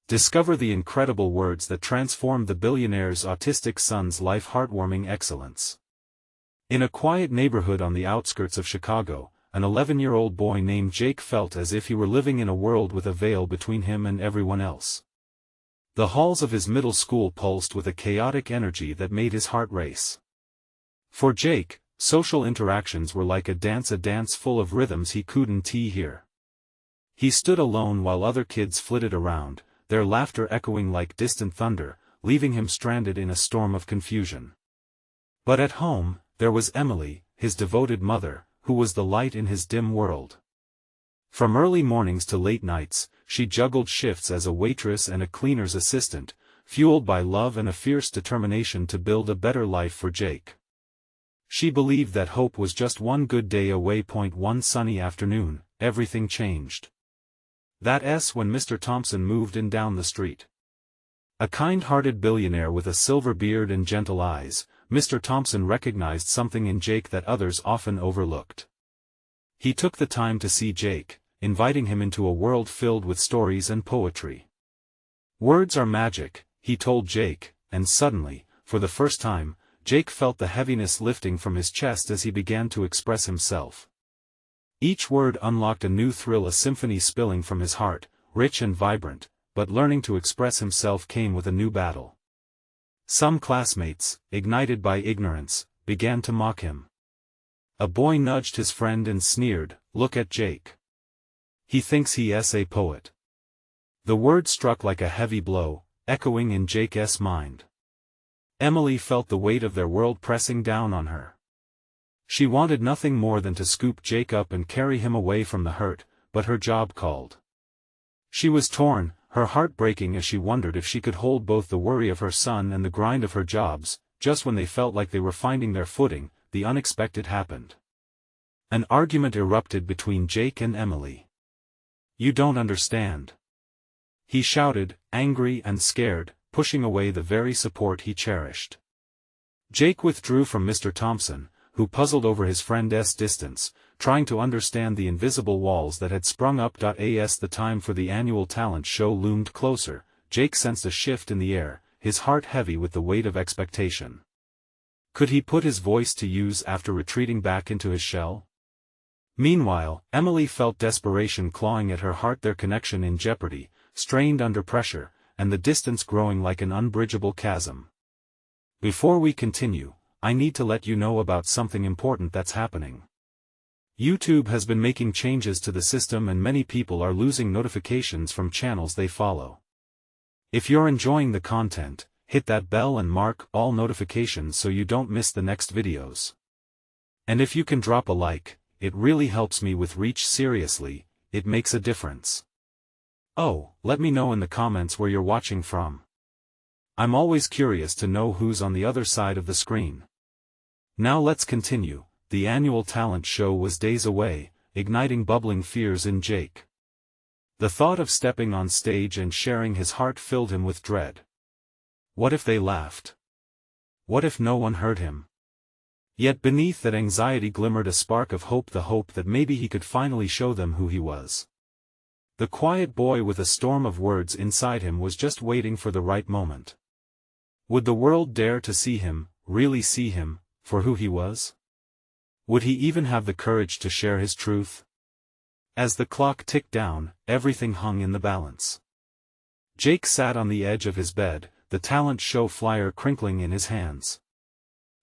Discover the incredible words that transformed the billionaire's autistic son's life. Heartwarming excellence. In a quiet neighborhood on the outskirts of Chicago, an 11-year-old boy named Jake felt as if he were living in a world with a veil between him and everyone else. The halls of his middle school pulsed with a chaotic energy that made his heart race. For Jake, social interactions were like a dance full of rhythms he couldn't hear. He stood alone while other kids flitted around, their laughter echoing like distant thunder, leaving him stranded in a storm of confusion. But at home, there was Emily, his devoted mother, who was the light in his dim world. From early mornings to late nights, she juggled shifts as a waitress and a cleaner's assistant, fueled by love and a fierce determination to build a better life for Jake. She believed that hope was just one good day away. One sunny afternoon, everything changed. That's when Mr. Thompson moved in down the street. A kind-hearted billionaire with a silver beard and gentle eyes, Mr. Thompson recognized something in Jake that others often overlooked. He took the time to see Jake, inviting him into a world filled with stories and poetry. Words are magic, he told Jake, and suddenly, for the first time, Jake felt the heaviness lifting from his chest as he began to express himself. Each word unlocked a new thrill, a symphony spilling from his heart, rich and vibrant, but learning to express himself came with a new battle. Some classmates, ignited by ignorance, began to mock him. A boy nudged his friend and sneered, "Look at Jake. He thinks he's a poet." The word struck like a heavy blow, echoing in Jake's mind. Emily felt the weight of their world pressing down on her. She wanted nothing more than to scoop Jake up and carry him away from the hurt, but her job called. She was torn, her heart breaking as she wondered if she could hold both the worry of her son and the grind of her jobs. Just when they felt like they were finding their footing, the unexpected happened. An argument erupted between Jake and Emily. "You don't understand," he shouted, angry and scared, pushing away the very support he cherished. Jake withdrew from Mr. Thompson, who puzzled over his friend's distance, trying to understand the invisible walls that had sprung up. As the time for the annual talent show loomed closer, Jake sensed a shift in the air, his heart heavy with the weight of expectation. Could he put his voice to use after retreating back into his shell? Meanwhile, Emily felt desperation clawing at her heart, their connection in jeopardy, strained under pressure, and the distance growing like an unbridgeable chasm. Before we continue, I need to let you know about something important that's happening. YouTube has been making changes to the system and many people are losing notifications from channels they follow. If you're enjoying the content, hit that bell and mark all notifications so you don't miss the next videos. And if you can drop a like, it really helps me with reach. Seriously, it makes a difference. Oh, let me know in the comments where you're watching from. I'm always curious to know who's on the other side of the screen. Now let's continue. The annual talent show was days away, igniting bubbling fears in Jake. The thought of stepping on stage and sharing his heart filled him with dread. What if they laughed? What if no one heard him? Yet beneath that anxiety glimmered a spark of hope, the hope that maybe he could finally show them who he was. The quiet boy with a storm of words inside him was just waiting for the right moment. Would the world dare to see him, really see him, for who he was? Would he even have the courage to share his truth? As the clock ticked down, everything hung in the balance. Jake sat on the edge of his bed, the talent show flyer crinkling in his hands.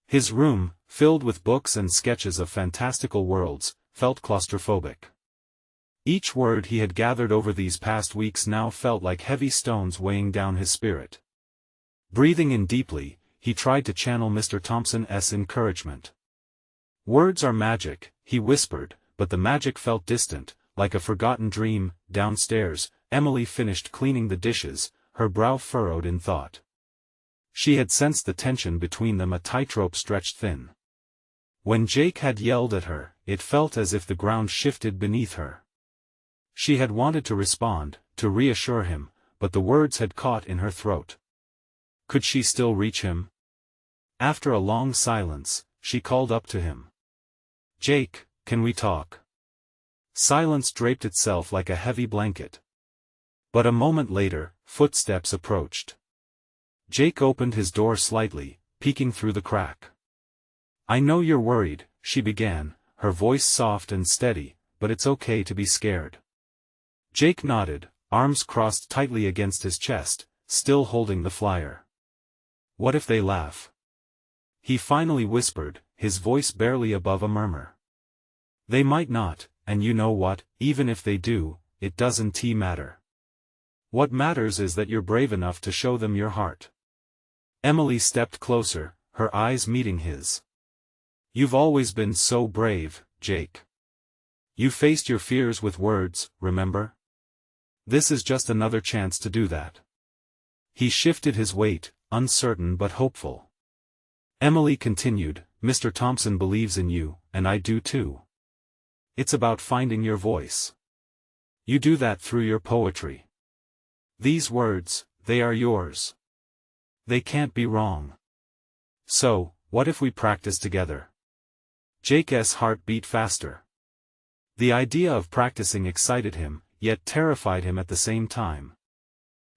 His room, filled with books and sketches of fantastical worlds, felt claustrophobic. Each word he had gathered over these past weeks now felt like heavy stones weighing down his spirit. Breathing in deeply, he tried to channel Mr. Thompson's encouragement. "Words are magic," he whispered, but the magic felt distant, like a forgotten dream. Downstairs, Emily finished cleaning the dishes, her brow furrowed in thought. She had sensed the tension between them, a tightrope stretched thin. When Jake had yelled at her, it felt as if the ground shifted beneath her. She had wanted to respond, to reassure him, but the words had caught in her throat. Could she still reach him? After a long silence, she called up to him. "Jake, can we talk?" Silence draped itself like a heavy blanket. But a moment later, footsteps approached. Jake opened his door slightly, peeking through the crack. "I know you're worried," she began, her voice soft and steady, "but it's okay to be scared." Jake nodded, arms crossed tightly against his chest, still holding the flyer. "What if they laugh?" he finally whispered, his voice barely above a murmur. "They might not, and you know what, even if they do, it doesn't matter. What matters is that you're brave enough to show them your heart." Emily stepped closer, her eyes meeting his. "You've always been so brave, Jake. You faced your fears with words, remember? This is just another chance to do that." He shifted his weight, uncertain but hopeful. Emily continued, "Mr. Thompson believes in you, and I do too. It's about finding your voice. You do that through your poetry. These words, they are yours. They can't be wrong. So, what if we practice together?" Jake's heart beat faster. The idea of practicing excited him, yet terrified him at the same time.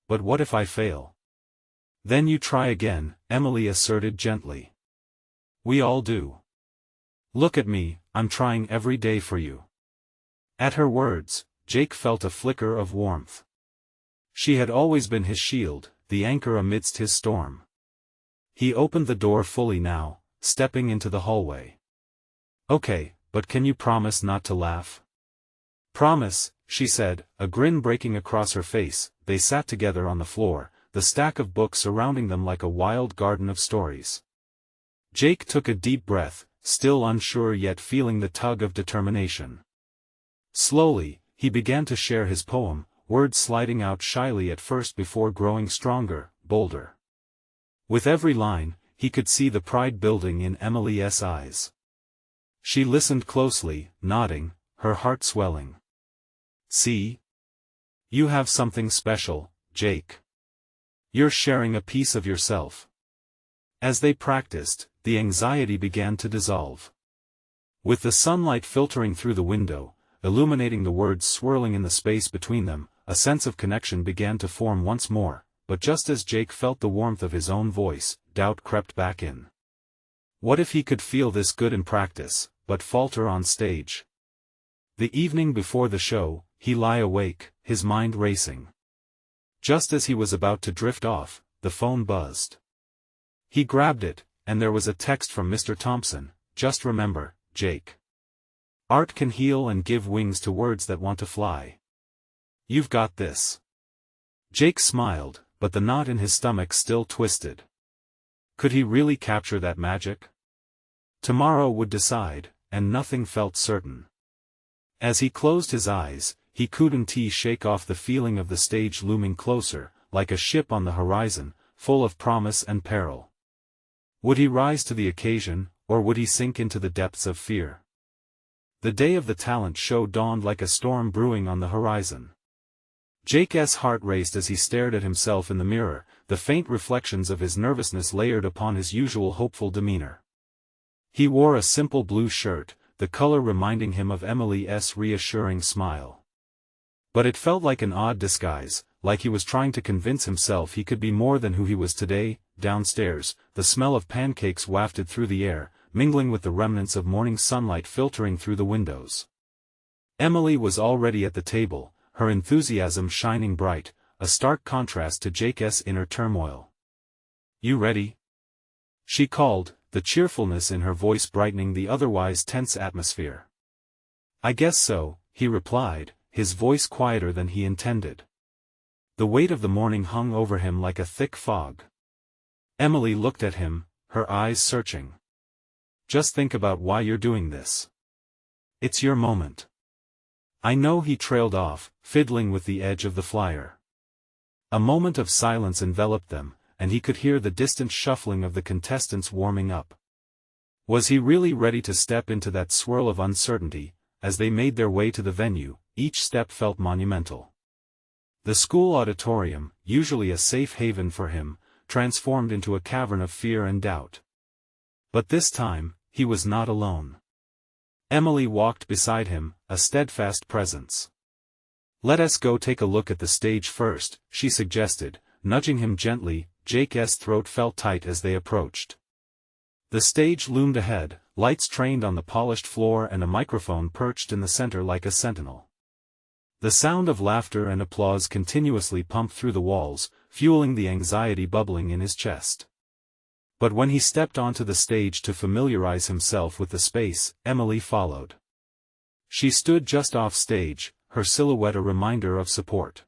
"But what if I fail?" "Then you try again," Emily asserted gently. "We all do. Look at me, I'm trying every day for you." At her words, Jake felt a flicker of warmth. She had always been his shield, the anchor amidst his storm. He opened the door fully now, stepping into the hallway. "Okay, but can you promise not to laugh?" "Promise," she said, a grin breaking across her face. They sat together on the floor, the stack of books surrounding them like a wild garden of stories. Jake took a deep breath, still unsure yet feeling the tug of determination. Slowly, he began to share his poem, words sliding out shyly at first before growing stronger, bolder. With every line, he could see the pride building in Emily's eyes. She listened closely, nodding, her heart swelling. "See? You have something special, Jake. You're sharing a piece of yourself." As they practiced, the anxiety began to dissolve. With the sunlight filtering through the window, illuminating the words swirling in the space between them, a sense of connection began to form once more, but just as Jake felt the warmth of his own voice, doubt crept back in. What if he could feel this good in practice, but falter on stage? The evening before the show, he lay awake, his mind racing. Just as he was about to drift off, the phone buzzed. He grabbed it, and there was a text from Mr. Thompson. "Just remember, Jake. Art can heal and give wings to words that want to fly. You've got this." Jake smiled, but the knot in his stomach still twisted. Could he really capture that magic? Tomorrow would decide, and nothing felt certain. As he closed his eyes, he couldn't shake off the feeling of the stage looming closer, like a ship on the horizon, full of promise and peril. Would he rise to the occasion, or would he sink into the depths of fear? The day of the talent show dawned like a storm brewing on the horizon. Jake's heart raced as he stared at himself in the mirror, the faint reflections of his nervousness layered upon his usual hopeful demeanor. He wore a simple blue shirt, the color reminding him of Emily's reassuring smile. But it felt like an odd disguise, like he was trying to convince himself he could be more than who he was today. Downstairs, the smell of pancakes wafted through the air, mingling with the remnants of morning sunlight filtering through the windows. Emily was already at the table, her enthusiasm shining bright, a stark contrast to Jake's inner turmoil. "You ready?" she called, the cheerfulness in her voice brightening the otherwise tense atmosphere. "I guess so," he replied, his voice quieter than he intended. The weight of the morning hung over him like a thick fog. Emily looked at him, her eyes searching. "Just think about why you're doing this. It's your moment." "I know," he trailed off, fiddling with the edge of the flyer. A moment of silence enveloped them, and he could hear the distant shuffling of the contestants warming up. Was he really ready to step into that swirl of uncertainty? As they made their way to the venue, each step felt monumental. The school auditorium, usually a safe haven for him, transformed into a cavern of fear and doubt. But this time, he was not alone. Emily walked beside him, a steadfast presence. "Let us go take a look at the stage first," she suggested, nudging him gently. Jake's throat felt tight as they approached. The stage loomed ahead, lights trained on the polished floor and a microphone perched in the center like a sentinel. The sound of laughter and applause continuously pumped through the walls, fueling the anxiety bubbling in his chest. But when he stepped onto the stage to familiarize himself with the space, Emily followed. She stood just off stage, her silhouette a reminder of support.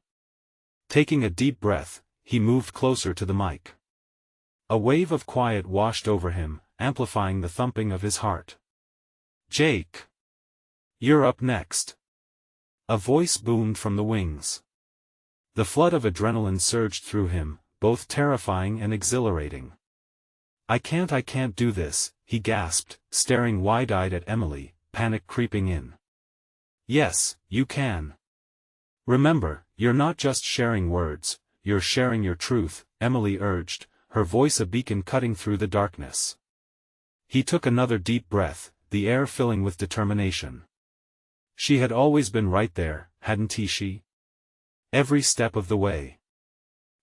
Taking a deep breath, he moved closer to the mic. A wave of quiet washed over him, amplifying the thumping of his heart. "Jake! You're up next!" A voice boomed from the wings. The flood of adrenaline surged through him, both terrifying and exhilarating. I can't do this," he gasped, staring wide-eyed at Emily, panic creeping in. "Yes, you can. Remember, you're not just sharing words, you're sharing your truth," Emily urged, her voice a beacon cutting through the darkness. He took another deep breath, the air filling with determination. She had always been right there, hadn't she? Every step of the way.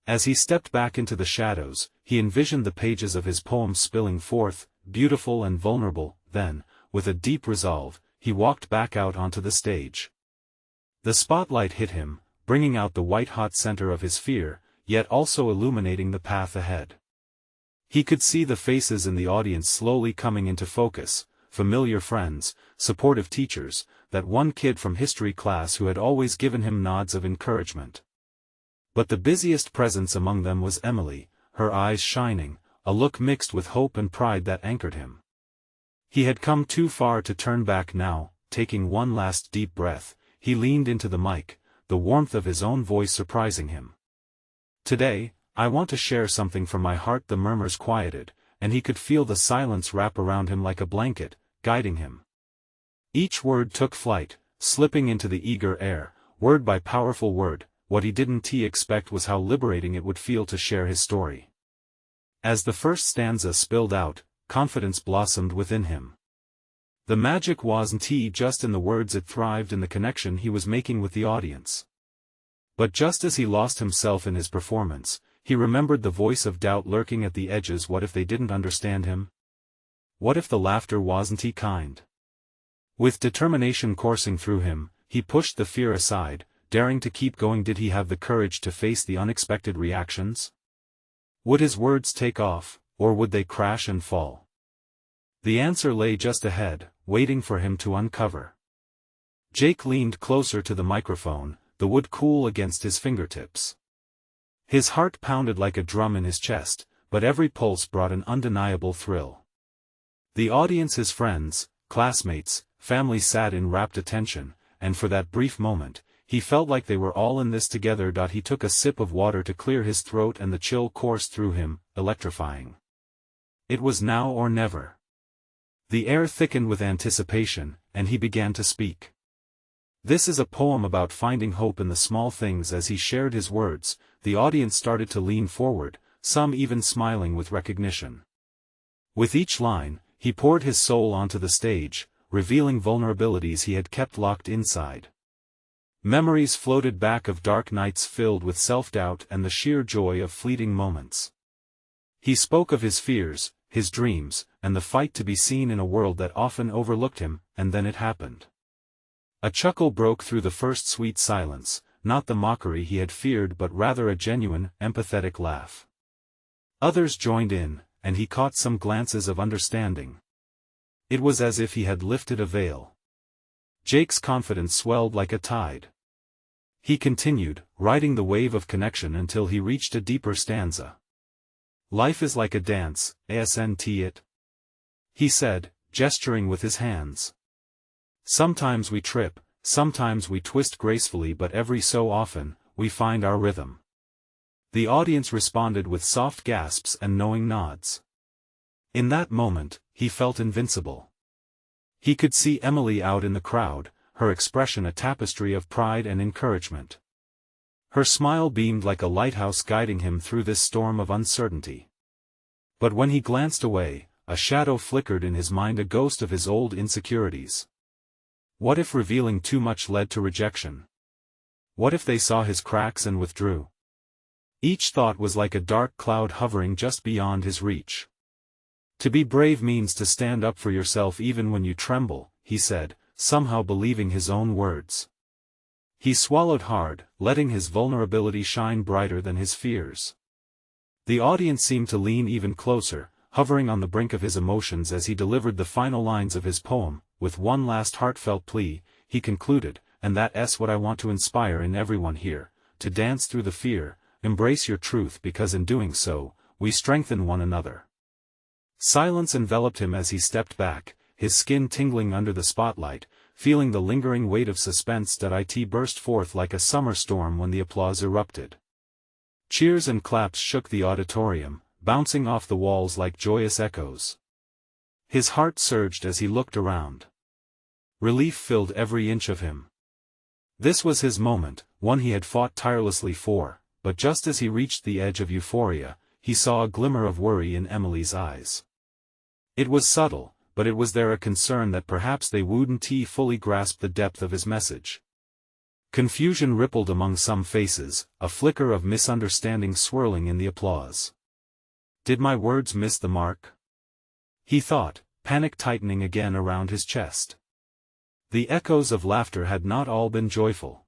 As he stepped back into the shadows, he envisioned the pages of his poem spilling forth, beautiful and vulnerable. Then, with a deep resolve, he walked back out onto the stage. The spotlight hit him, bringing out the white-hot center of his fear, yet also illuminating the path ahead. He could see the faces in the audience slowly coming into focus, familiar friends, supportive teachers, that one kid from history class who had always given him nods of encouragement. But the busiest presence among them was Emily, her eyes shining, a look mixed with hope and pride that anchored him. He had come too far to turn back now. Taking one last deep breath, he leaned into the mic, the warmth of his own voice surprising him. "Today, I want to share something from my heart." The murmurs quieted, and he could feel the silence wrap around him like a blanket, guiding him. Each word took flight, slipping into the eager air, word by powerful word. What he didn't expect was how liberating it would feel to share his story. As the first stanza spilled out, confidence blossomed within him. The magic wasn't just in the words, it thrived in the connection he was making with the audience. But just as he lost himself in his performance, he remembered the voice of doubt lurking at the edges. What if they didn't understand him? What if the laughter wasn't kind? With determination coursing through him, he pushed the fear aside, daring to keep going. Did he have the courage to face the unexpected reactions? Would his words take off, or would they crash and fall? The answer lay just ahead, waiting for him to uncover. Jake leaned closer to the microphone, the wood cool against his fingertips. His heart pounded like a drum in his chest, but every pulse brought an undeniable thrill. The audience, his friends, classmates, family, sat in rapt attention, and for that brief moment, he felt like they were all in this together. He took a sip of water to clear his throat and the chill coursed through him, electrifying. It was now or never. The air thickened with anticipation, and he began to speak. "This is a poem about finding hope in the small things." As he shared his words, the audience started to lean forward, some even smiling with recognition. With each line, he poured his soul onto the stage, revealing vulnerabilities he had kept locked inside. Memories floated back of dark nights filled with self-doubt and the sheer joy of fleeting moments. He spoke of his fears, his dreams, and the fight to be seen in a world that often overlooked him. And then it happened. A chuckle broke through the first sweet silence, not the mockery he had feared but rather a genuine, empathetic laugh. Others joined in, and he caught some glances of understanding. It was as if he had lifted a veil. Jake's confidence swelled like a tide. He continued, riding the wave of connection until he reached a deeper stanza. "Life is like a dance, isn't it?" he said, gesturing with his hands. "Sometimes we trip, sometimes we twist gracefully, but every so often, we find our rhythm." The audience responded with soft gasps and knowing nods. In that moment, he felt invincible. He could see Emily out in the crowd, her expression a tapestry of pride and encouragement. Her smile beamed like a lighthouse guiding him through this storm of uncertainty. But when he glanced away, a shadow flickered in his mind, a ghost of his old insecurities. What if revealing too much led to rejection? What if they saw his cracks and withdrew? Each thought was like a dark cloud hovering just beyond his reach. To be brave means to stand up for yourself even when you tremble, he said, somehow believing his own words. He swallowed hard, letting his vulnerability shine brighter than his fears. The audience seemed to lean even closer, hovering on the brink of his emotions as he delivered the final lines of his poem. With one last heartfelt plea, he concluded, and that's what I want to inspire in everyone here, to dance through the fear, embrace your truth, because in doing so, we strengthen one another. Silence enveloped him as he stepped back, his skin tingling under the spotlight, feeling the lingering weight of suspense that it burst forth like a summer storm when the applause erupted. Cheers and claps shook the auditorium, bouncing off the walls like joyous echoes. His heart surged as he looked around. Relief filled every inch of him. This was his moment, one he had fought tirelessly for, but just as he reached the edge of euphoria, he saw a glimmer of worry in Emily's eyes. It was subtle, but it was there a concern that perhaps they wouldn't fully grasp the depth of his message. Confusion rippled among some faces, a flicker of misunderstanding swirling in the applause. Did my words miss the mark? He thought, panic tightening again around his chest. The echoes of laughter had not all been joyful.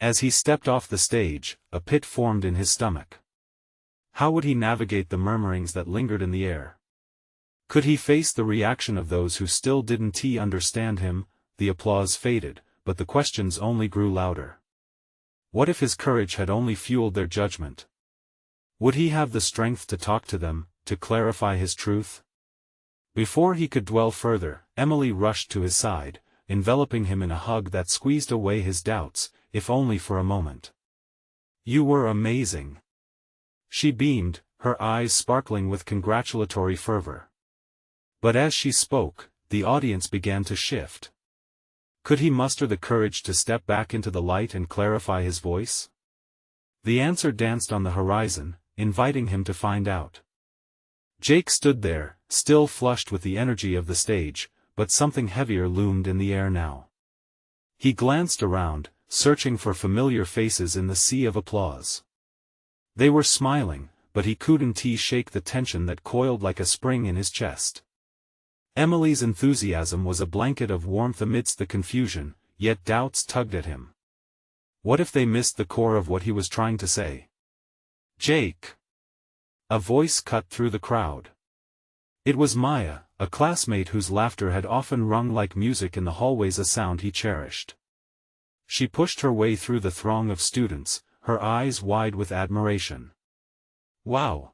As he stepped off the stage, a pit formed in his stomach. How would he navigate the murmurings that lingered in the air? Could he face the reaction of those who still didn't understand him? The applause faded, but the questions only grew louder. What if his courage had only fueled their judgment? Would he have the strength to talk to them, to clarify his truth? Before he could dwell further, Emily rushed to his side, enveloping him in a hug that squeezed away his doubts, if only for a moment. You were amazing. She beamed, her eyes sparkling with congratulatory fervor. But as she spoke, the audience began to shift. Could he muster the courage to step back into the light and clarify his voice? The answer danced on the horizon, inviting him to find out. Jake stood there, still flushed with the energy of the stage, but something heavier loomed in the air now. He glanced around, searching for familiar faces in the sea of applause. They were smiling, but he couldn't shake the tension that coiled like a spring in his chest. Emily's enthusiasm was a blanket of warmth amidst the confusion, yet doubts tugged at him. What if they missed the core of what he was trying to say? Jake! A voice cut through the crowd. It was Maya, a classmate whose laughter had often rung like music in the hallways, a sound he cherished. She pushed her way through the throng of students, her eyes wide with admiration. Wow!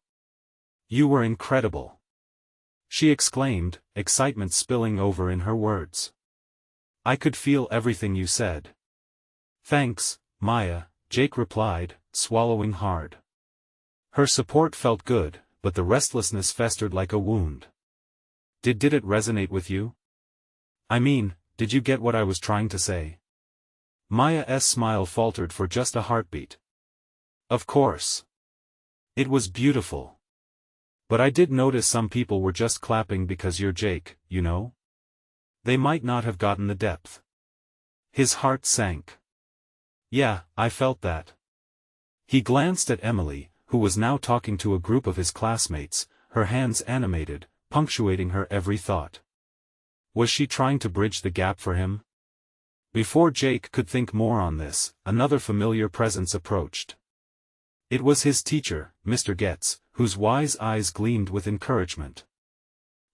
You were incredible! She exclaimed, excitement spilling over in her words. I could feel everything you said. Thanks, Maya, Jake replied, swallowing hard. Her support felt good, but the restlessness festered like a wound. Did it resonate with you? I mean, did you get what I was trying to say? Maya's smile faltered for just a heartbeat. Of course. It was beautiful. But I did notice some people were just clapping because you're Jake, you know? They might not have gotten the depth. His heart sank. Yeah, I felt that. He glanced at Emily, who was now talking to a group of his classmates, her hands animated, punctuating her every thought. Was she trying to bridge the gap for him? Before Jake could think more on this, another familiar presence approached. It was his teacher, Mr. Getz, whose wise eyes gleamed with encouragement.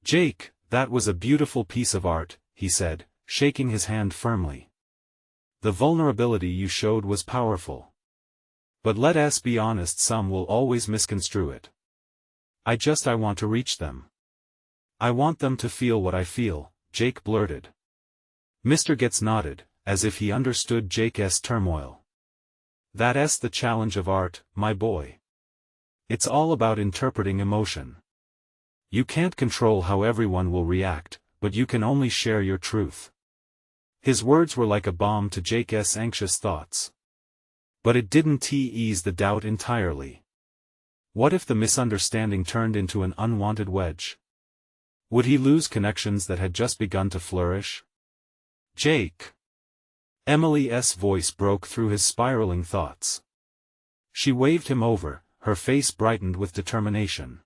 Jake, that was a beautiful piece of art, he said, shaking his hand firmly. The vulnerability you showed was powerful. But let us be honest, some will always misconstrue it. I want to reach them. I want them to feel what I feel, Jake blurted. Mr. Getz nodded, as if he understood Jake's turmoil. That's the challenge of art, my boy. It's all about interpreting emotion. You can't control how everyone will react, but you can only share your truth. His words were like a balm to Jake's anxious thoughts. But it didn't ease the doubt entirely. What if the misunderstanding turned into an unwanted wedge? Would he lose connections that had just begun to flourish? Jake! Emily's voice broke through his spiraling thoughts. She waved him over, her face brightened with determination.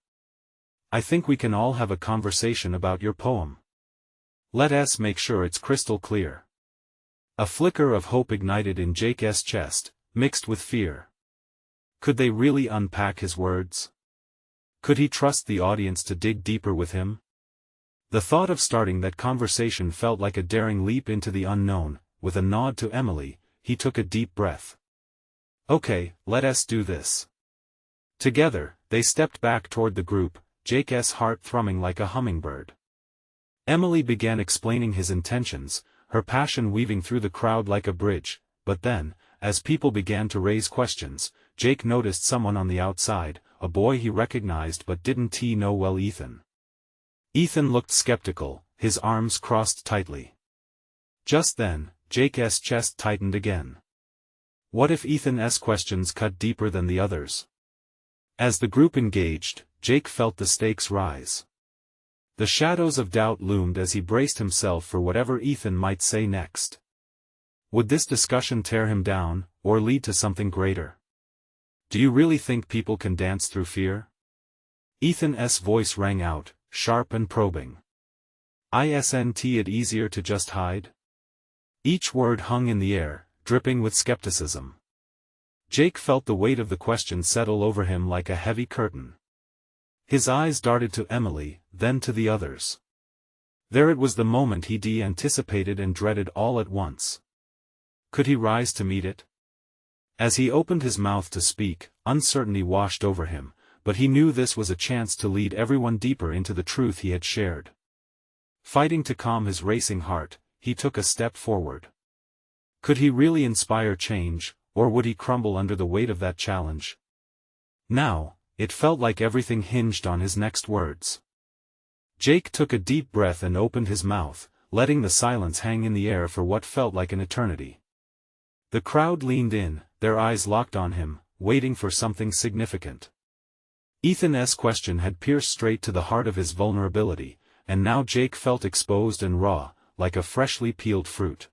I think we can all have a conversation about your poem. Let's make sure it's crystal clear. A flicker of hope ignited in Jake's chest, mixed with fear. Could they really unpack his words? Could he trust the audience to dig deeper with him? The thought of starting that conversation felt like a daring leap into the unknown. With a nod to Emily, he took a deep breath. Okay, let's do this. Together, they stepped back toward the group, Jake's heart thrumming like a hummingbird. Emily began explaining his intentions, her passion weaving through the crowd like a bridge, but then, as people began to raise questions, Jake noticed someone on the outside, a boy he recognized but didn't know well. Ethan. Ethan looked skeptical, his arms crossed tightly. Just then, Jake's chest tightened again. What if Ethan's questions cut deeper than the others? As the group engaged, Jake felt the stakes rise. The shadows of doubt loomed as he braced himself for whatever Ethan might say next. Would this discussion tear him down, or lead to something greater? Do you really think people can dance through fear? Ethan's voice rang out, sharp and probing. Isn't it easier to just hide? Each word hung in the air, dripping with skepticism. Jake felt the weight of the question settle over him like a heavy curtain. His eyes darted to Emily, then to the others. There it was, the moment he anticipated and dreaded all at once. Could he rise to meet it? As he opened his mouth to speak, uncertainty washed over him, but he knew this was a chance to lead everyone deeper into the truth he had shared. Fighting to calm his racing heart, he took a step forward. Could he really inspire change, or would he crumble under the weight of that challenge? Now, it felt like everything hinged on his next words. Jake took a deep breath and opened his mouth, letting the silence hang in the air for what felt like an eternity. The crowd leaned in, their eyes locked on him, waiting for something significant. Ethan's question had pierced straight to the heart of his vulnerability, and now Jake felt exposed and raw, like a freshly peeled fruit.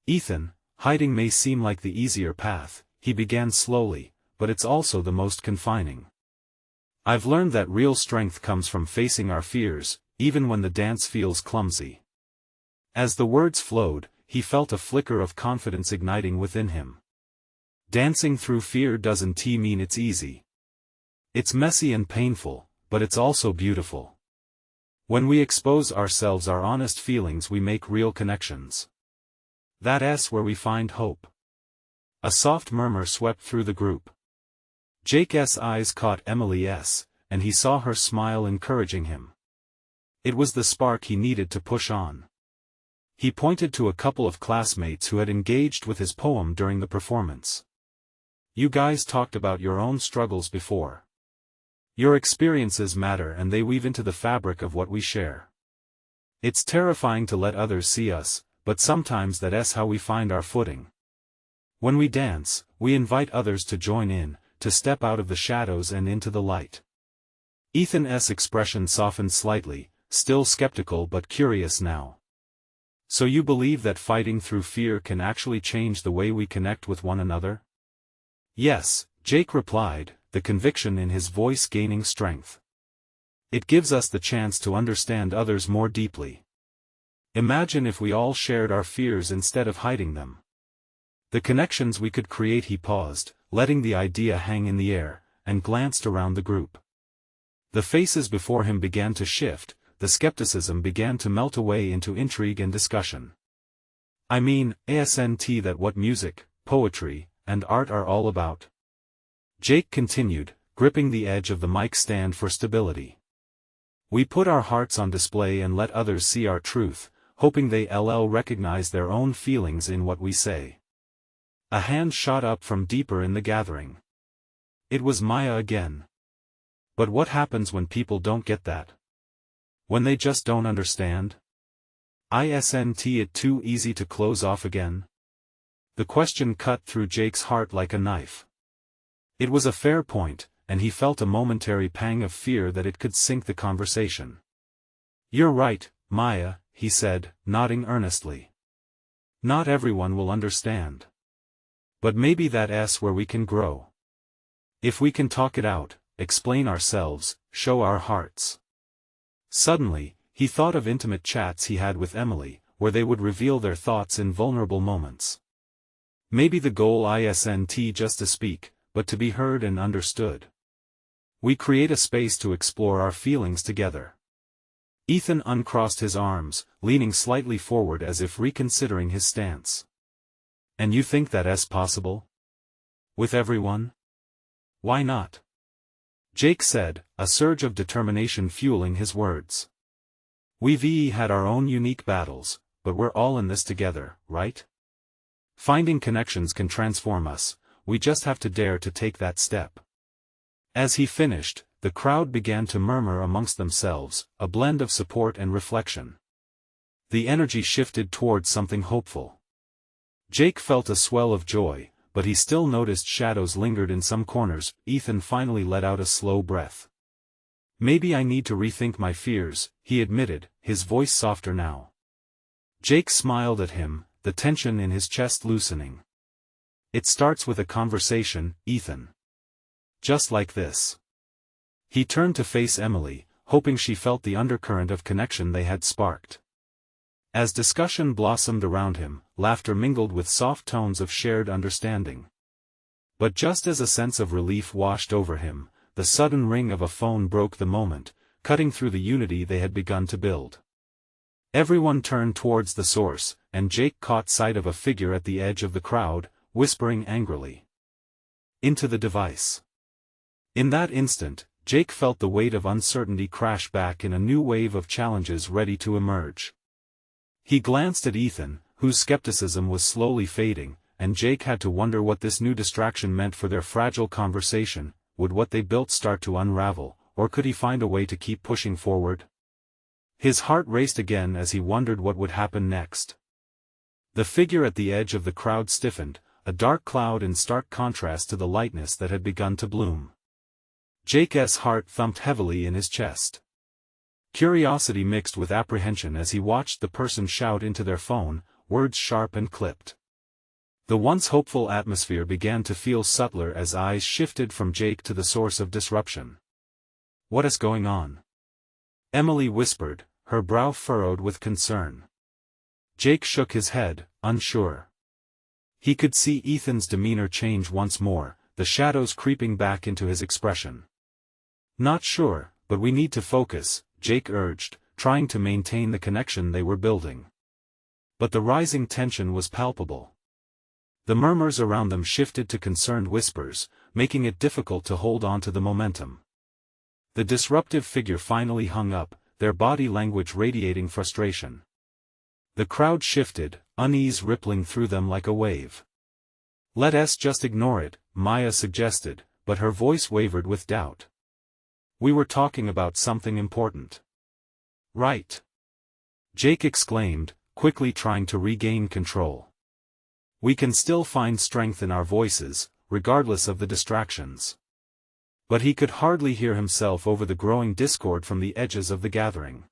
Ethan, hiding may seem like the easier path, he began slowly, but it's also the most confining. I've learned that real strength comes from facing our fears, even when the dance feels clumsy. As the words flowed, he felt a flicker of confidence igniting within him. Dancing through fear doesn't mean it's easy. It's messy and painful, but it's also beautiful. When we expose ourselves, our honest feelings, we make real connections. That's where we find hope. A soft murmur swept through the group. Jake's eyes caught Emily's, and he saw her smile encouraging him. It was the spark he needed to push on. He pointed to a couple of classmates who had engaged with his poem during the performance. You guys talked about your own struggles before. Your experiences matter, and they weave into the fabric of what we share. It's terrifying to let others see us, but sometimes that's how we find our footing. When we dance, we invite others to join in, to step out of the shadows and into the light. Ethan's expression softened slightly, still skeptical but curious now. So you believe that fighting through fear can actually change the way we connect with one another? Yes, Jake replied, the conviction in his voice gaining strength. It gives us the chance to understand others more deeply. Imagine if we all shared our fears instead of hiding them. The connections we could create. He paused, letting the idea hang in the air, and glanced around the group. The faces before him began to shift, the skepticism began to melt away into intrigue and discussion. I mean, isn't that what music, poetry, and art are all about? Jake continued, gripping the edge of the mic stand for stability. We put our hearts on display and let others see our truth, hoping they'll recognize their own feelings in what we say. A hand shot up from deeper in the gathering. It was Maya again. But what happens when people don't get that? When they just don't understand? Isn't it too easy to close off again? The question cut through Jake's heart like a knife. It was a fair point, and he felt a momentary pang of fear that it could sink the conversation. You're right, Maya, he said, nodding earnestly. Not everyone will understand. But maybe that's where we can grow. If we can talk it out, explain ourselves, show our hearts. Suddenly, he thought of intimate chats he had with Emily, where they would reveal their thoughts in vulnerable moments. Maybe the goal isn't just to speak, but to be heard and understood. We create a space to explore our feelings together. Ethan uncrossed his arms, leaning slightly forward as if reconsidering his stance. And you think that's possible? With everyone? Why not? Jake said, a surge of determination fueling his words. We've had our own unique battles, but we're all in this together, right? Finding connections can transform us, we just have to dare to take that step. As he finished, the crowd began to murmur amongst themselves, a blend of support and reflection. The energy shifted towards something hopeful. Jake felt a swell of joy, but he still noticed shadows lingered in some corners. Ethan finally let out a slow breath. Maybe I need to rethink my fears, he admitted, his voice softer now. Jake smiled at him, the tension in his chest loosening. It starts with a conversation, Ethan. Just like this. He turned to face Emily, hoping she felt the undercurrent of connection they had sparked. As discussion blossomed around him, laughter mingled with soft tones of shared understanding. But just as a sense of relief washed over him, the sudden ring of a phone broke the moment, cutting through the unity they had begun to build. Everyone turned towards the source, and Jake caught sight of a figure at the edge of the crowd, whispering angrily into the device. In that instant, Jake felt the weight of uncertainty crash back in a new wave of challenges ready to emerge. He glanced at Ethan, whose skepticism was slowly fading, and Jake had to wonder what this new distraction meant for their fragile conversation. Would what they built start to unravel, or could he find a way to keep pushing forward? His heart raced again as he wondered what would happen next. The figure at the edge of the crowd stiffened, a dark cloud in stark contrast to the lightness that had begun to bloom. Jake's heart thumped heavily in his chest. Curiosity mixed with apprehension as he watched the person shout into their phone, words sharp and clipped. The once hopeful atmosphere began to feel subtler as eyes shifted from Jake to the source of disruption. What is going on? Emily whispered, her brow furrowed with concern. Jake shook his head, unsure. He could see Ethan's demeanor change once more, the shadows creeping back into his expression. Not sure, but we need to focus, Jake urged, trying to maintain the connection they were building. But the rising tension was palpable. The murmurs around them shifted to concerned whispers, making it difficult to hold on to the momentum. The disruptive figure finally hung up, their body language radiating frustration. The crowd shifted, unease rippling through them like a wave. Let's just ignore it, Maya suggested, but her voice wavered with doubt. We were talking about something important. Right. Jake exclaimed, quickly trying to regain control. We can still find strength in our voices, regardless of the distractions. But he could hardly hear himself over the growing discord from the edges of the gathering.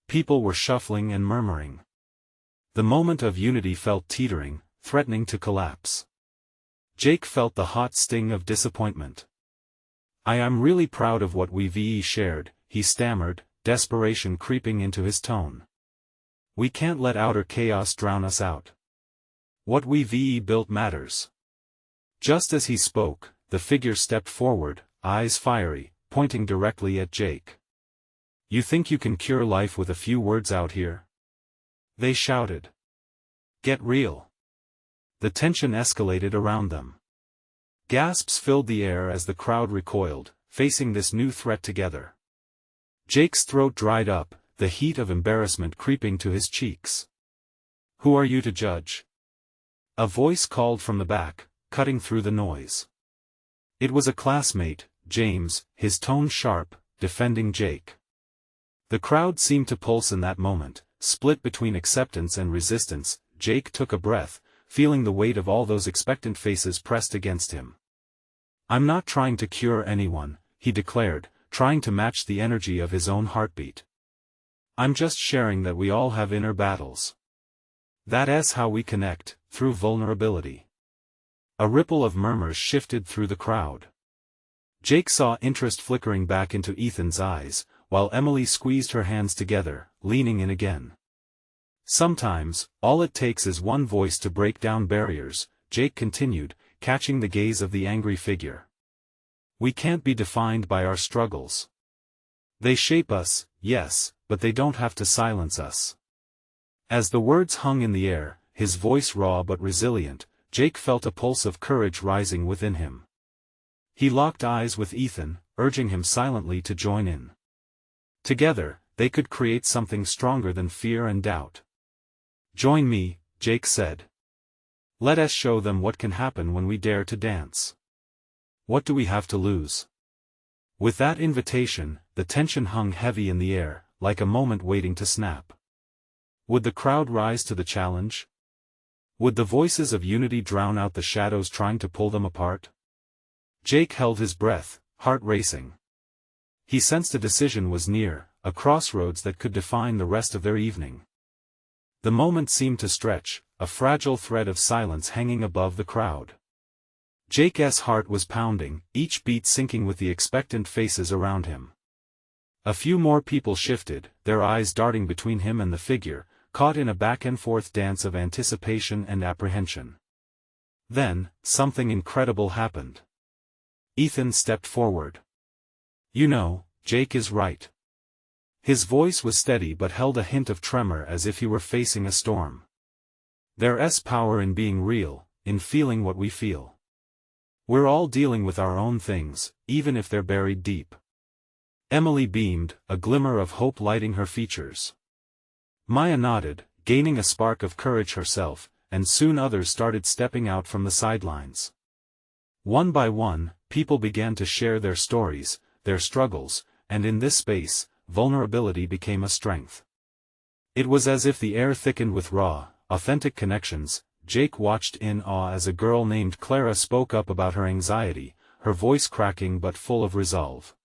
People were shuffling and murmuring. The moment of unity felt teetering, threatening to collapse. Jake felt the hot sting of disappointment. I am really proud of what we've shared, he stammered, desperation creeping into his tone. We can't let outer chaos drown us out. What we've built matters. Just as he spoke, the figure stepped forward, eyes fiery, pointing directly at Jake. You think you can cure life with a few words out here? They shouted. Get real. The tension escalated around them. Gasps filled the air as the crowd recoiled, facing this new threat together. Jake's throat dried up, the heat of embarrassment creeping to his cheeks. Who are you to judge? A voice called from the back, cutting through the noise. It was a classmate, James, his tone sharp, defending Jake. The crowd seemed to pulse in that moment, split between acceptance and resistance. Jake took a breath, feeling the weight of all those expectant faces pressed against him. I'm not trying to cure anyone, he declared, trying to match the energy of his own heartbeat. I'm just sharing that we all have inner battles. That's how we connect, through vulnerability. A ripple of murmurs shifted through the crowd. Jake saw interest flickering back into Ethan's eyes, while Emily squeezed her hands together, leaning in again. Sometimes, all it takes is one voice to break down barriers, Jake continued, catching the gaze of the angry figure. We can't be defined by our struggles. They shape us, yes, but they don't have to silence us. As the words hung in the air, his voice raw but resilient, Jake felt a pulse of courage rising within him. He locked eyes with Ethan, urging him silently to join in. Together, they could create something stronger than fear and doubt. Join me, Jake said. Let us show them what can happen when we dare to dance. What do we have to lose? With that invitation, the tension hung heavy in the air, like a moment waiting to snap. Would the crowd rise to the challenge? Would the voices of unity drown out the shadows trying to pull them apart? Jake held his breath, heart racing. He sensed a decision was near, a crossroads that could define the rest of their evening. The moment seemed to stretch, a fragile thread of silence hanging above the crowd. Jake's heart was pounding, each beat syncing with the expectant faces around him. A few more people shifted, their eyes darting between him and the figure, caught in a back-and-forth dance of anticipation and apprehension. Then, something incredible happened. Ethan stepped forward. You know, Jake is right. His voice was steady but held a hint of tremor as if he were facing a storm. There's power in being real, in feeling what we feel. We're all dealing with our own things, even if they're buried deep. Emily beamed, a glimmer of hope lighting her features. Maya nodded, gaining a spark of courage herself, and soon others started stepping out from the sidelines. One by one, people began to share their stories, their struggles, and in this space, vulnerability became a strength. It was as if the air thickened with raw, authentic connections. Jake watched in awe as a girl named Clara spoke up about her anxiety, her voice cracking but full of resolve.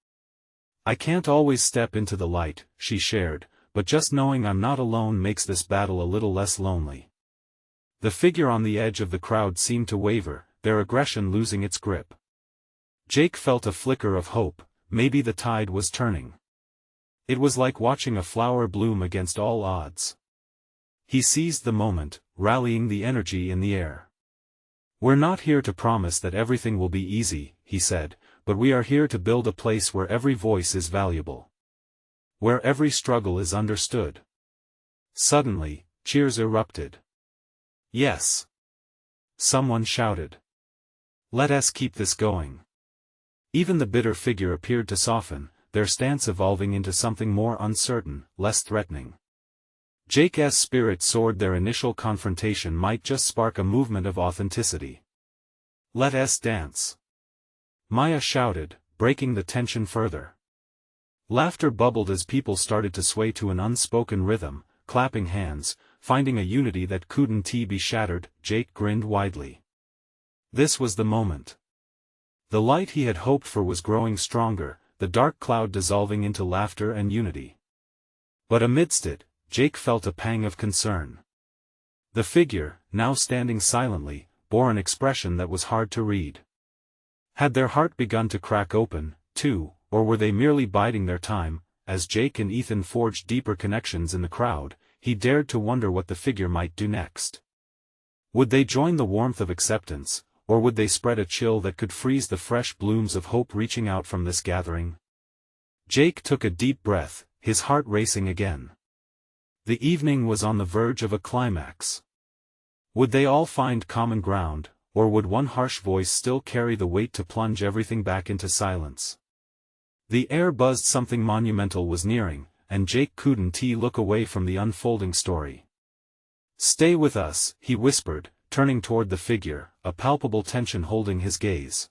I can't always step into the light, she shared, but just knowing I'm not alone makes this battle a little less lonely. The figure on the edge of the crowd seemed to waver, their aggression losing its grip. Jake felt a flicker of hope, maybe the tide was turning. It was like watching a flower bloom against all odds. He seized the moment, rallying the energy in the air. We're not here to promise that everything will be easy, he said, but we are here to build a place where every voice is valuable. Where every struggle is understood. Suddenly, cheers erupted. Yes! Someone shouted. Let us keep this going. Even the bitter figure appeared to soften, their stance evolving into something more uncertain, less threatening. Jake's spirit soared. Their initial confrontation might just spark a movement of authenticity. Let us dance. Maya shouted, breaking the tension further. Laughter bubbled as people started to sway to an unspoken rhythm, clapping hands, finding a unity that couldn't be shattered. Jake grinned widely. This was the moment. The light he had hoped for was growing stronger, the dark cloud dissolving into laughter and unity. But amidst it, Jake felt a pang of concern. The figure, now standing silently, bore an expression that was hard to read. Had their heart begun to crack open, too, or were they merely biding their time? As Jake and Ethan forged deeper connections in the crowd, he dared to wonder what the figure might do next. Would they join the warmth of acceptance, or would they spread a chill that could freeze the fresh blooms of hope reaching out from this gathering? Jake took a deep breath, his heart racing again. The evening was on the verge of a climax. Would they all find common ground, or would one harsh voice still carry the weight to plunge everything back into silence? The air buzzed. Something monumental was nearing, and Jake couldn't look away from the unfolding story. Stay with us, he whispered, turning toward the figure, a palpable tension holding his gaze.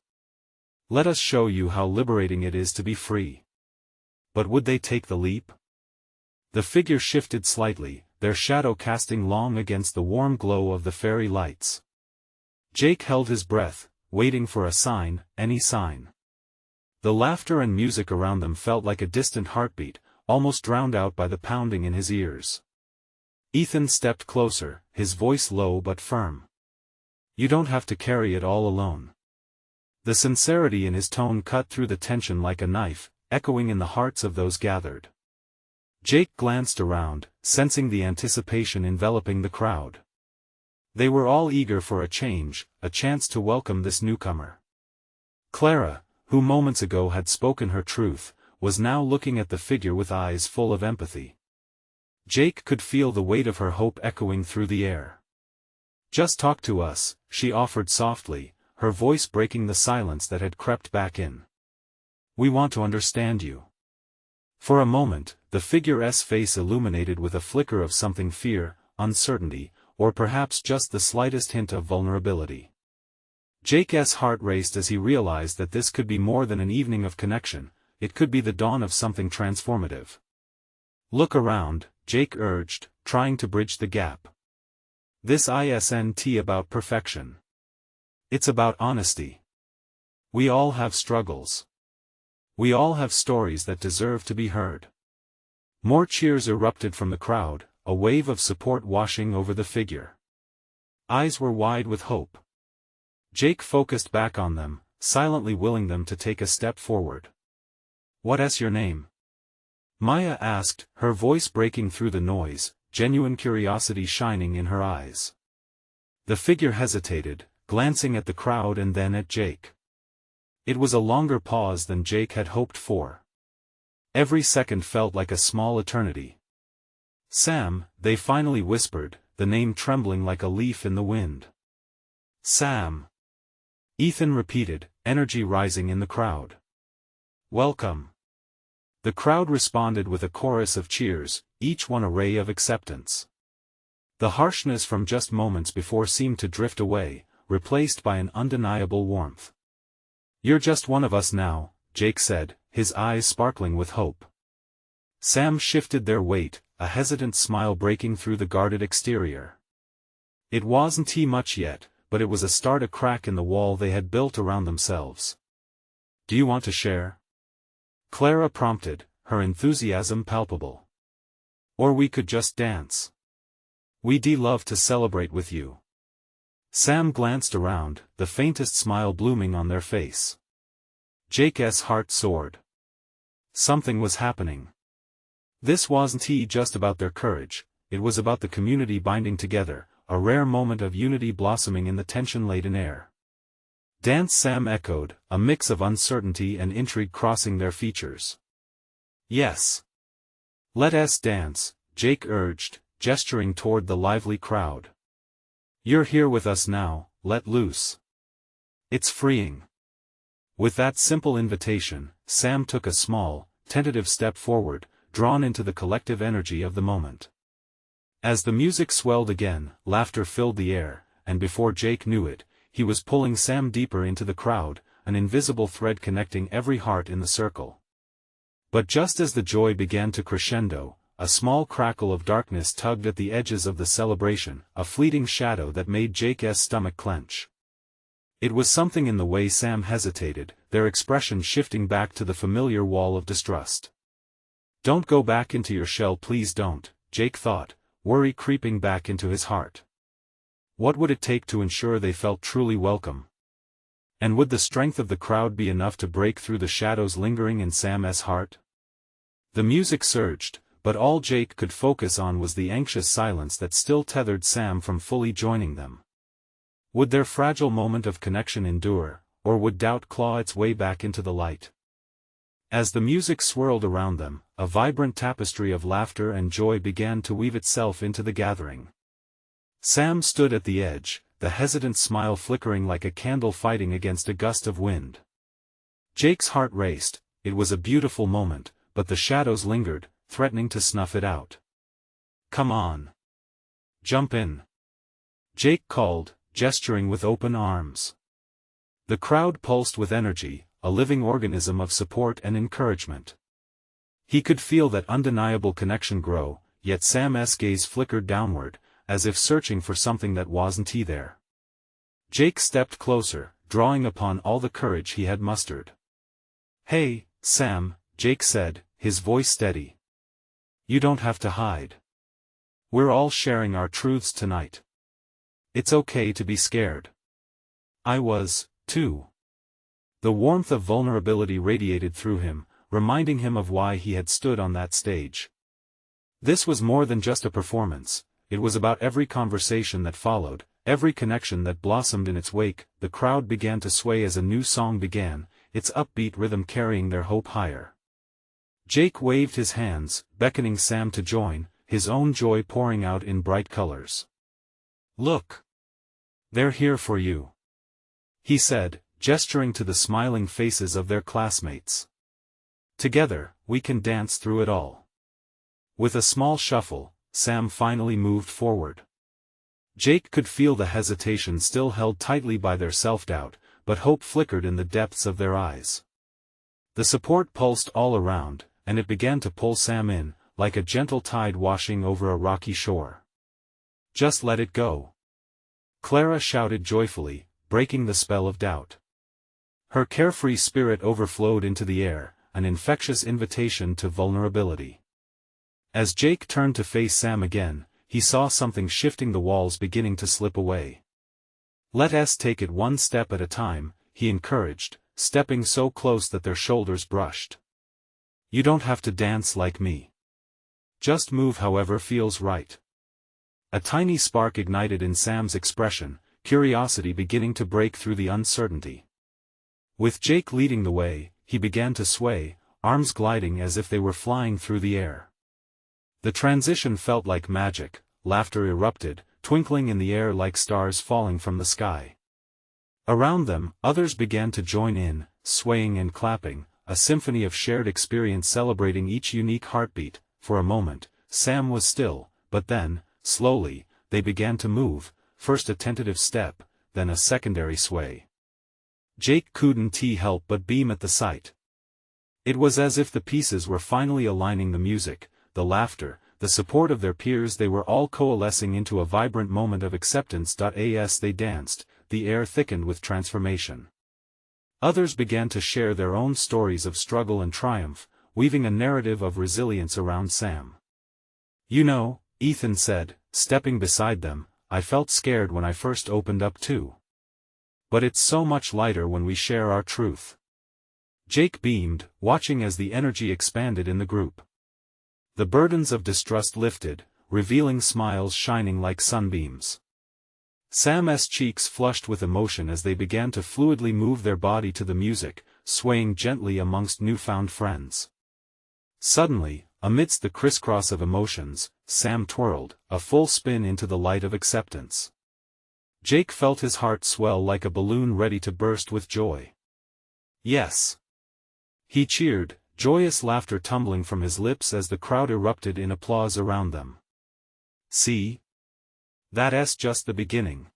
Let us show you how liberating it is to be free. But would they take the leap? The figure shifted slightly, their shadow casting long against the warm glow of the fairy lights. Jake held his breath, waiting for a sign, any sign. The laughter and music around them felt like a distant heartbeat, almost drowned out by the pounding in his ears. Ethan stepped closer, his voice low but firm. You don't have to carry it all alone. The sincerity in his tone cut through the tension like a knife, echoing in the hearts of those gathered. Jake glanced around, sensing the anticipation enveloping the crowd. They were all eager for a change, a chance to welcome this newcomer. Clara, who moments ago had spoken her truth, was now looking at the figure with eyes full of empathy. Jake could feel the weight of her hope echoing through the air. Just talk to us, she offered softly, her voice breaking the silence that had crept back in. We want to understand you. For a moment, the figure's face illuminated with a flicker of something: fear, uncertainty, or perhaps just the slightest hint of vulnerability. Jake's heart raced as he realized that this could be more than an evening of connection, it could be the dawn of something transformative. Look around, Jake urged, trying to bridge the gap. This isn't about perfection. It's about honesty. We all have struggles. We all have stories that deserve to be heard. More cheers erupted from the crowd, a wave of support washing over the figure. Eyes were wide with hope. Jake focused back on them, silently willing them to take a step forward. What's your name? Maya asked, her voice breaking through the noise, genuine curiosity shining in her eyes. The figure hesitated, glancing at the crowd and then at Jake. It was a longer pause than Jake had hoped for. Every second felt like a small eternity. Sam, they finally whispered, the name trembling like a leaf in the wind. Sam. Ethan repeated, energy rising in the crowd. Welcome. The crowd responded with a chorus of cheers, each one a ray of acceptance. The harshness from just moments before seemed to drift away, replaced by an undeniable warmth. You're just one of us now, Jake said, his eyes sparkling with hope. Sam shifted their weight, a hesitant smile breaking through the guarded exterior. It wasn't much yet, but it was a start, a crack in the wall they had built around themselves. Do you want to share? Clara prompted, her enthusiasm palpable. Or we could just dance. We'd love to celebrate with you. Sam glanced around, the faintest smile blooming on their face. Jake's heart soared. Something was happening. This wasn't just about their courage, it was about the community binding together, a rare moment of unity blossoming in the tension-laden air. Dance, Sam echoed, a mix of uncertainty and intrigue crossing their features. Yes. Let's dance, Jake urged, gesturing toward the lively crowd. You're here with us now, let loose. It's freeing. With that simple invitation, Sam took a small, tentative step forward, drawn into the collective energy of the moment. As the music swelled again, laughter filled the air, and before Jake knew it, he was pulling Sam deeper into the crowd, an invisible thread connecting every heart in the circle. But just as the joy began to crescendo, a small crackle of darkness tugged at the edges of the celebration, a fleeting shadow that made Jake's stomach clench. It was something in the way Sam hesitated, their expression shifting back to the familiar wall of distrust. Don't go back into your shell, please don't, Jake thought, worry creeping back into his heart. What would it take to ensure they felt truly welcome? And would the strength of the crowd be enough to break through the shadows lingering in Sam's heart? The music surged, but all Jake could focus on was the anxious silence that still tethered Sam from fully joining them. Would their fragile moment of connection endure, or would doubt claw its way back into the light? As the music swirled around them, a vibrant tapestry of laughter and joy began to weave itself into the gathering. Sam stood at the edge, the hesitant smile flickering like a candle fighting against a gust of wind. Jake's heart raced, it was a beautiful moment, but the shadows lingered, threatening to snuff it out. Come on. Jump in. Jake called, gesturing with open arms. The crowd pulsed with energy, a living organism of support and encouragement. He could feel that undeniable connection grow, yet Sam's gaze flickered downward, as if searching for something that wasn't there. Jake stepped closer, drawing upon all the courage he had mustered. Hey, Sam, Jake said, his voice steady. You don't have to hide. We're all sharing our truths tonight. It's okay to be scared. I was, too. The warmth of vulnerability radiated through him, reminding him of why he had stood on that stage. This was more than just a performance, it was about every conversation that followed, every connection that blossomed in its wake. The crowd began to sway as a new song began, its upbeat rhythm carrying their hope higher. Jake waved his hands, beckoning Sam to join, his own joy pouring out in bright colors. "Look! They're here for you," he said, gesturing to the smiling faces of their classmates. "Together, we can dance through it all." With a small shuffle, Sam finally moved forward. Jake could feel the hesitation still held tightly by their self-doubt, but hope flickered in the depths of their eyes. The support pulsed all around, and it began to pull Sam in, like a gentle tide washing over a rocky shore. "Just let it go," Clara shouted joyfully, breaking the spell of doubt. Her carefree spirit overflowed into the air, an infectious invitation to vulnerability. As Jake turned to face Sam again, he saw something shifting, the walls beginning to slip away. "Let's take it one step at a time," he encouraged, stepping so close that their shoulders brushed. "You don't have to dance like me. Just move however feels right." A tiny spark ignited in Sam's expression, curiosity beginning to break through the uncertainty. With Jake leading the way, he began to sway, arms gliding as if they were flying through the air. The transition felt like magic, laughter erupted, twinkling in the air like stars falling from the sky. Around them, others began to join in, swaying and clapping, a symphony of shared experience celebrating each unique heartbeat. For a moment, Sam was still, but then, slowly, they began to move, first a tentative step, then a secondary sway. Jake couldn't help but beam at the sight. It was as if the pieces were finally aligning, the music, the laughter, the support of their peers, they were all coalescing into a vibrant moment of acceptance. As they danced, the air thickened with transformation. Others began to share their own stories of struggle and triumph, weaving a narrative of resilience around Sam. "You know," Ethan said, stepping beside them, "I felt scared when I first opened up too. But it's so much lighter when we share our truth." Jake beamed, watching as the energy expanded in the group. The burdens of distrust lifted, revealing smiles shining like sunbeams. Sam's cheeks flushed with emotion as they began to fluidly move their body to the music, swaying gently amongst newfound friends. Suddenly, amidst the crisscross of emotions, Sam twirled, a full spin into the light of acceptance. Jake felt his heart swell like a balloon ready to burst with joy. "Yes!" he cheered, joyous laughter tumbling from his lips as the crowd erupted in applause around them. "See? That's just the beginning,"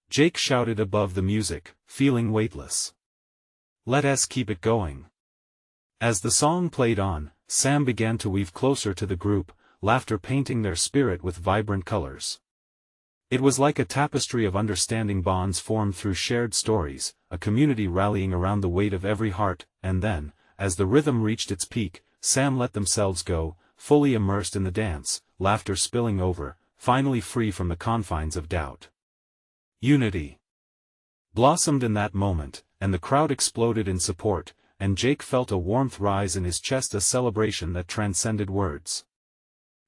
Jake shouted above the music, feeling weightless. "Let's keep it going." As the song played on, Sam began to weave closer to the group, laughter painting their spirit with vibrant colors. It was like a tapestry of understanding, bonds formed through shared stories, a community rallying around the weight of every heart. And then, as the rhythm reached its peak, Sam let themselves go, fully immersed in the dance, laughter spilling over, finally free from the confines of doubt. Unity blossomed in that moment, and the crowd exploded in support, and Jake felt a warmth rise in his chest, a celebration that transcended words.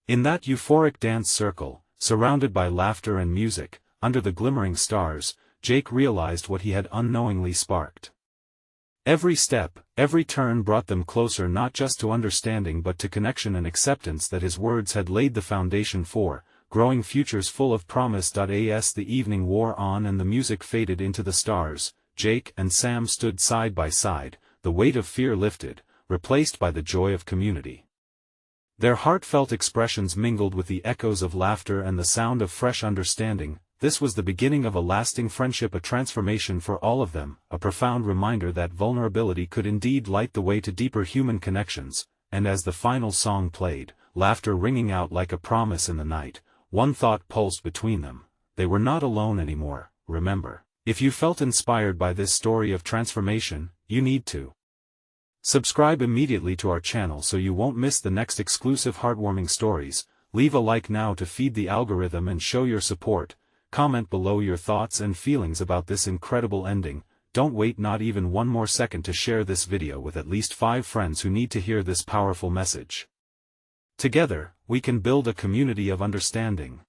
In that euphoric dance circle, surrounded by laughter and music, under the glimmering stars, Jake realized what he had unknowingly sparked. Every step, every turn brought them closer, not just to understanding but to connection and acceptance that his words had laid the foundation for, growing futures full of promise. As the evening wore on and the music faded into the stars, Jake and Sam stood side by side, the weight of fear lifted, replaced by the joy of community. Their heartfelt expressions mingled with the echoes of laughter and the sound of fresh understanding. This was the beginning of a lasting friendship, a transformation for all of them, a profound reminder that vulnerability could indeed light the way to deeper human connections. And as the final song played, laughter ringing out like a promise in the night, one thought pulsed between them: they were not alone anymore. Remember, if you felt inspired by this story of transformation, you need to subscribe immediately to our channel so you won't miss the next exclusive heartwarming stories. Leave a like now to feed the algorithm and show your support. Comment below your thoughts and feelings about this incredible ending. Don't wait not even one more second to share this video with at least 5 friends who need to hear this powerful message. Together, we can build a community of understanding.